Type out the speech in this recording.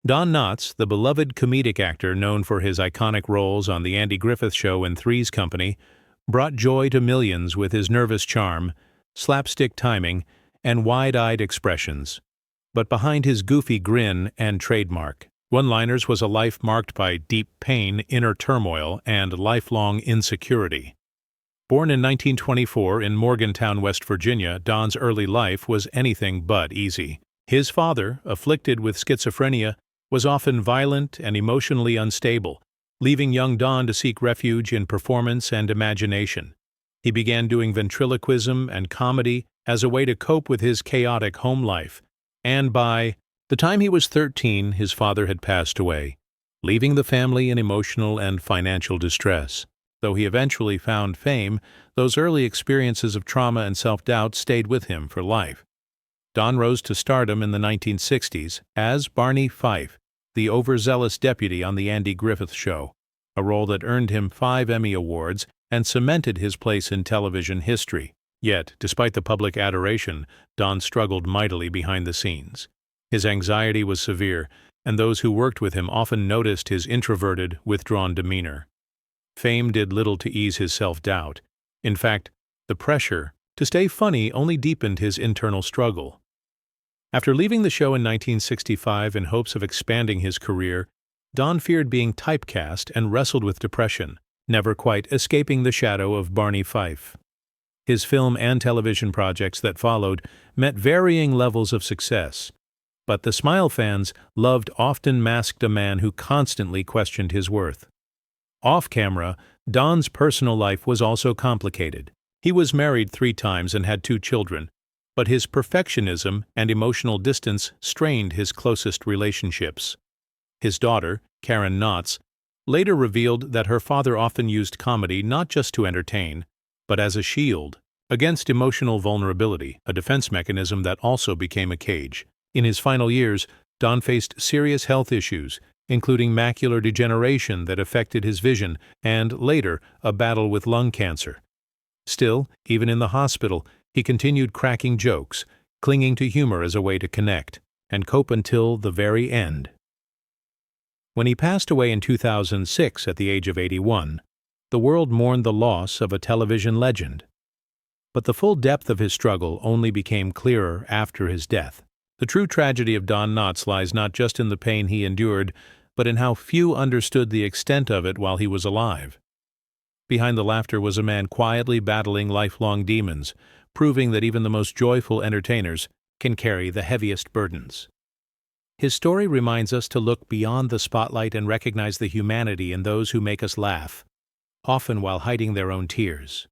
Don Knotts, the beloved comedic actor known for his iconic roles on The Andy Griffith Show and Three's Company, brought joy to millions with his nervous charm, slapstick timing, and wide-eyed expressions. But behind his goofy grin and trademark one-liners was a life marked by deep pain, inner turmoil, and lifelong insecurity. Born in 1924 in Morgantown, West Virginia, Don's early life was anything but easy. His father, afflicted with schizophrenia, was often violent and emotionally unstable, leaving young Don to seek refuge in performance and imagination. He began doing ventriloquism and comedy as a way to cope with his chaotic home life, and by the time he was 13, his father had passed away, leaving the family in emotional and financial distress. Though he eventually found fame, those early experiences of trauma and self-doubt stayed with him for life. Don rose to stardom in the 1960s as Barney Fife, the overzealous deputy on The Andy Griffith Show, a role that earned him 5 Emmy Awards and cemented his place in television history. Yet, despite the public adoration, Don struggled mightily behind the scenes. His anxiety was severe, and those who worked with him often noticed his introverted, withdrawn demeanor. Fame did little to ease his self-doubt. In fact, the pressure to stay funny only deepened his internal struggle. After leaving the show in 1965 in hopes of expanding his career, Don feared being typecast and wrestled with depression, never quite escaping the shadow of Barney Fife. His film and television projects that followed met varying levels of success, but the Smile fans loved often masked a man who constantly questioned his worth. Off-camera, Don's personal life was also complicated. He was married 3 times and had 2 children, but his perfectionism and emotional distance strained his closest relationships. His daughter, Karen Knotts, later revealed that her father often used comedy not just to entertain, but as a shield against emotional vulnerability, a defense mechanism that also became a cage. In his final years, Don faced serious health issues, including macular degeneration that affected his vision and, later, a battle with lung cancer. Still, even in the hospital, he continued cracking jokes, clinging to humor as a way to connect and cope until the very end. When he passed away in 2006 at the age of 81, the world mourned the loss of a television legend. But the full depth of his struggle only became clearer after his death. The true tragedy of Don Knotts lies not just in the pain he endured, but in how few understood the extent of it while he was alive. Behind the laughter was a man quietly battling lifelong demons, proving that even the most joyful entertainers can carry the heaviest burdens. His story reminds us to look beyond the spotlight and recognize the humanity in those who make us laugh, often while hiding their own tears.